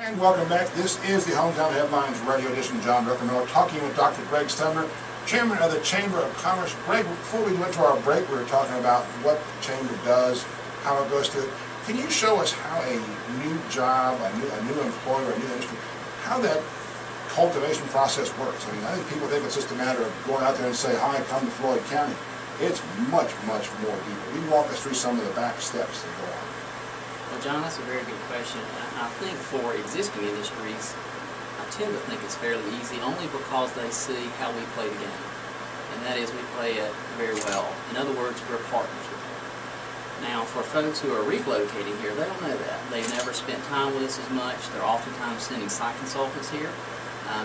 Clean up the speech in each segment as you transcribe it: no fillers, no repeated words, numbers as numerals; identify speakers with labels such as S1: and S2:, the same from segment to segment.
S1: And welcome back. This is the Hometown Headlines Radio Edition. John Miller talking with Dr. Greg Sumner, Chairman of the Chamber of Commerce. Greg, before we went to our break, we were talking about what the Chamber does, how it goes through it. Can you show us how a new job, a new employer, a new industry, how that cultivation process works? I mean, I think people think it's just a matter of going out there and say, hi, come to Floyd County. It's much, much more deeper. Can you walk us through some of the back steps that go on?
S2: Well, John, that's a very good question. I think for existing industries, I tend to think it's fairly easy only because they see how we play the game. And that is, we play it very well. In other words, we're partners with them. Now, for folks who are relocating here, they don't know that. They've never spent time with us as much. They're oftentimes sending site consultants here.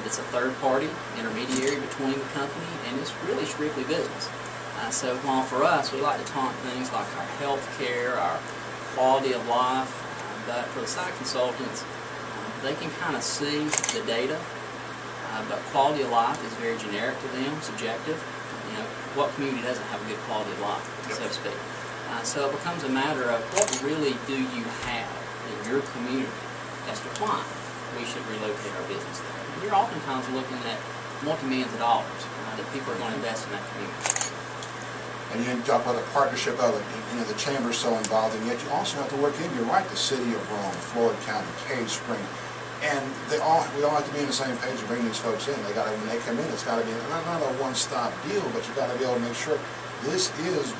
S2: It's a third-party intermediary between the company, and it's really strictly business. So while for us, we like to taunt things like our health care, our quality of life, but for the site consultants, they can kind of see the data, but quality of life is very generic to them, subjective. You know, what community doesn't have a good quality of life, so to speak? So it becomes a matter of what really do you have in your community as to why we should relocate our business there. And you're oftentimes looking at multi-millions of dollars that people are going to invest in that community.
S1: And you talk about the partnership of it, you know, the Chamber's so involved, and yet you also have to work in, you're right, the city of Rome, Floyd County, Cave Spring, and we all have to be on the same page to bring these folks in. They got to, when they come in, it's got to be not a one-stop deal, but you got to be able to make sure this is,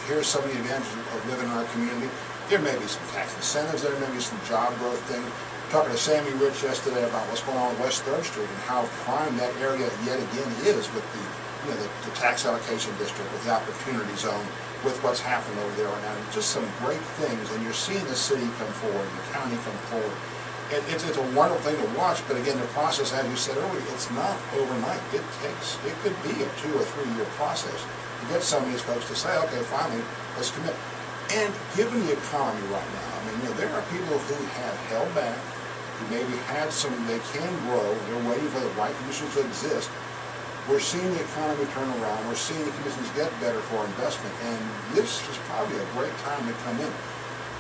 S1: here's some of the advantages of living in our community. There may be some tax incentives, there may be some job growth things. Talking to Sammy Rich yesterday about what's going on with West 3rd Street and how prime that area yet again is with the the tax allocation district, with the opportunity zone, with what's happened over there right now. Just some great things, and you're seeing the city come forward, the county come forward. It's a wonderful thing to watch, but again, the process, as you said earlier, it's not overnight. It could be a 2 or 3 year process to get some of these folks to say, okay, finally, let's commit. And given the economy right now, I mean, there are people who have held back, who maybe had some, they can grow, they're waiting for the right conditions to exist. We're seeing the economy turn around. We're seeing the conditions get better for investment, and this is probably a great time to come in.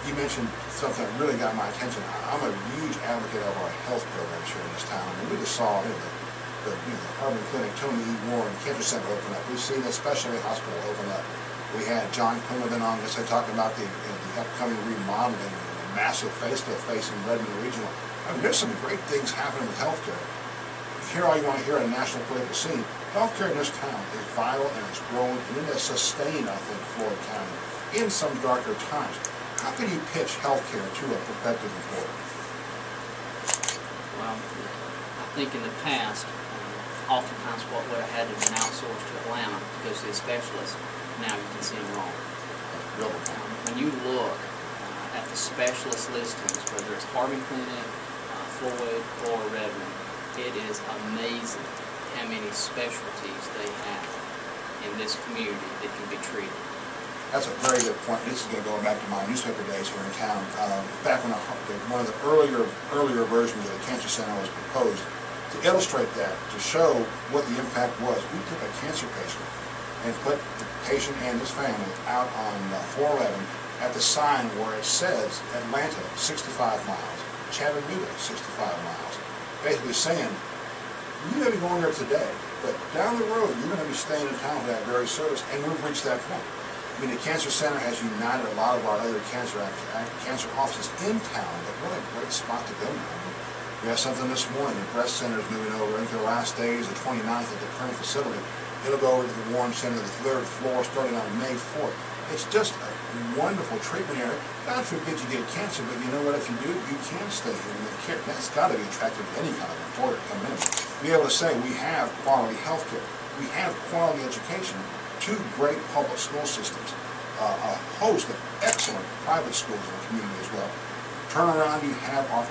S1: You mentioned something that really got my attention. I'm a huge advocate of our health programs here in this town. And we just saw the Urban Clinic, Tony E. Warren Cancer Center open up. We've seen the specialty hospital open up. We had John Quinlivan on yesterday talking about the upcoming remodeling, the massive facelift facing Redmond Regional. I mean, there's some great things happening with healthcare. Hear all you want to hear on the national political scene. Healthcare in this town is vital and it's growing, and it has sustained, I think, Floyd County in some darker times. How can you pitch healthcare to a prospective employer?
S2: Well, I think in the past, oftentimes what would have had to be outsourced to Atlanta to go see a specialist, now you can see them wrong. When you look at the specialist listings, whether it's Harbin Clinic, Floyd, or Redmond, it is amazing how many specialties they have in this community that can be treated.
S1: That's a very good point. This is going to go back to my newspaper days here in town. Back when one of the earlier versions of the cancer center was proposed, to illustrate that, to show what the impact was, we took a cancer patient and put the patient and his family out on 411 at the sign where it says Atlanta, 65 miles, Chattanooga, 65 miles. Basically saying, you may be going there today, but down the road, you're going to be staying in town for that very service, and we've reached that point. I mean, the Cancer Center has united a lot of our other cancer offices in town, but what a great spot to go now. I mean, we have something this morning, the breast center is moving over into the last days, the 29th at the current facility. It'll go over to the Warren Center, the 3rd floor, starting on May 4th. It's just a wonderful treatment area. God forbid you get cancer, but you know what? If you do, you can stay here. And the care, that's got to be attractive to any kind of employer to come in. Be able to say we have quality health care, we have quality education, 2 great public school systems, a host of excellent private schools in the community as well. Turn around, you have our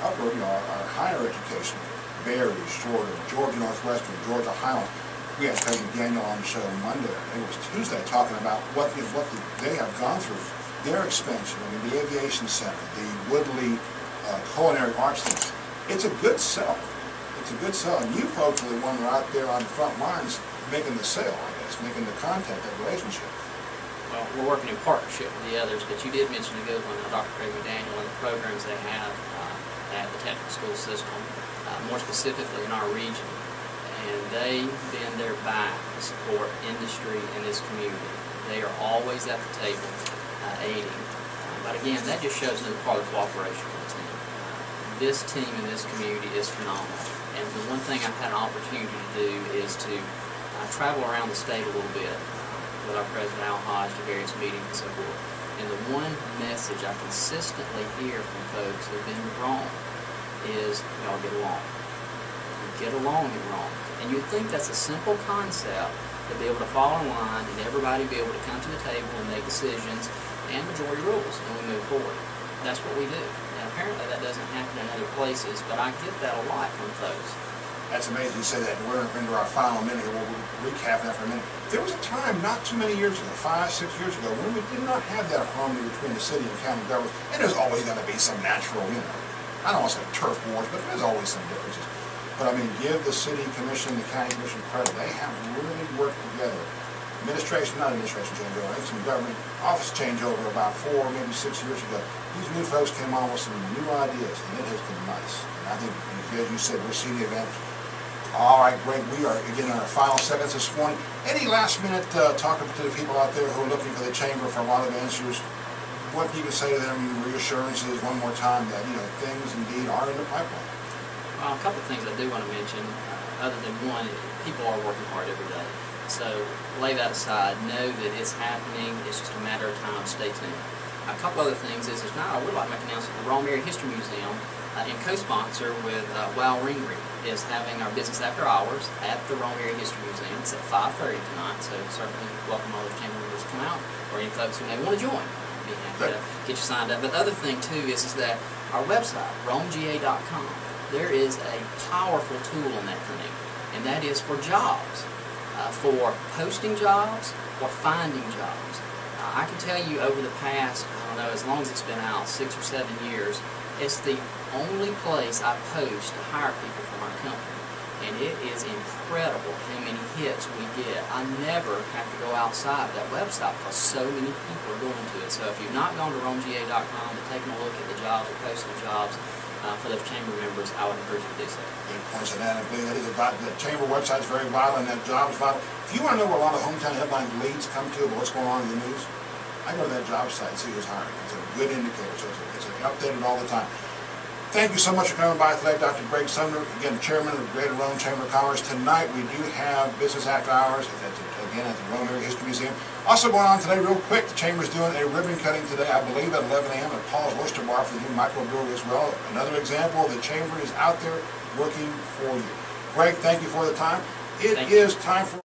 S1: higher education, Berry, Shorter, Georgia Northwestern, Georgia Highland. We had Peggy Daniel on the show Monday, it was Tuesday, talking about what they have gone through, their expansion. I mean, the Aviation Center, the Woodley Culinary Arts Center. It's a good sell. It's a good sell. And you folks are the ones who are out there on the front lines making the sale, I guess, making the contact, that relationship.
S2: Well, we're working in partnership with the others, but you did mention a good one, Dr. Peggy Daniel, and the programs they have. at the technical school system, more specifically in our region. And they bend their back to support industry in this community. They are always at the table aiding. But again, that just shows another part of the cooperation of the team. This team in this community is phenomenal. And the one thing I've had an opportunity to do is to travel around the state a little bit with our President Al Hodge to various meetings and so forth. And the one message I consistently hear from folks who have been to Rome is, y'all get along. You get along in Rome. And you'd think that's a simple concept to be able to fall in line and everybody be able to come to the table and make decisions and majority rules, and we move forward. That's what we do. And apparently that doesn't happen in other places, but I get that a lot from folks.
S1: That's amazing you say that. We're into our final minute here. We'll recap that for a minute. There was a time not too many years ago, 5, 6 years ago, when we did not have that harmony between the city and county government. And there's always going to be some natural, I don't want to say turf wars, but there's always some differences. But I mean, give the city commission, the county commission credit. They have really worked together. Not administration changeover, I think some government office changeover about 4, maybe 6 years ago. These new folks came on with some new ideas, and it has been nice. And I think, as you said, we're seeing the advantage. All right, great. We are, again, in our final seconds this morning. Any last minute talking to the people out there who are looking for the chamber for a lot of answers? What you can say to them, reassurances one more time that, things indeed are in the pipeline?
S2: Well, a couple of things I do want to mention, other than one, people are working hard every day. So lay that aside, know that it's happening, it's just a matter of time, stay tuned. A couple other things is, I would like to make an announcement. The Rome Area History Museum, in co-sponsor with Wow Ringry, is having our business after hours at the Rome Area History Museum. It's at 5:30 tonight, so certainly welcome all those chamber members to come out, or any folks who may want to join. I'd be happy to get you signed up. But the other thing too is that our website, romega.com, there is a powerful tool in that thing, and that is for jobs. For posting jobs or finding jobs. I can tell you over the past, as long as it's been out, 6 or 7 years, it's the only place I post to hire people from our company. And it is incredible how many hits we get. I never have to go outside that website because so many people are going to it. So if you've not gone to romega.com and taken a look at the jobs or posting jobs for those chamber members, I would encourage you to do so.
S1: Good points on that. I believe that is about the chamber website is very vital, and that job is vital. If you want to know where a lot of hometown headline leads come to, about what's going on in the news, I go to that job site and see who's hiring. It's a good indicator, so it's updated all the time. Thank you so much for coming by today, Dr. Greg Sumner, again, Chairman of the Greater Rome Chamber of Commerce. Tonight we do have business after hours, again, at the Rome Area History Museum. Also going on today, real quick, the Chamber's doing a ribbon cutting today, I believe at 11 a.m. at Paul's Oyster Bar for the new microbrewery as well. Another example, the Chamber is out there working for you. Greg, thank you for the time. It is time for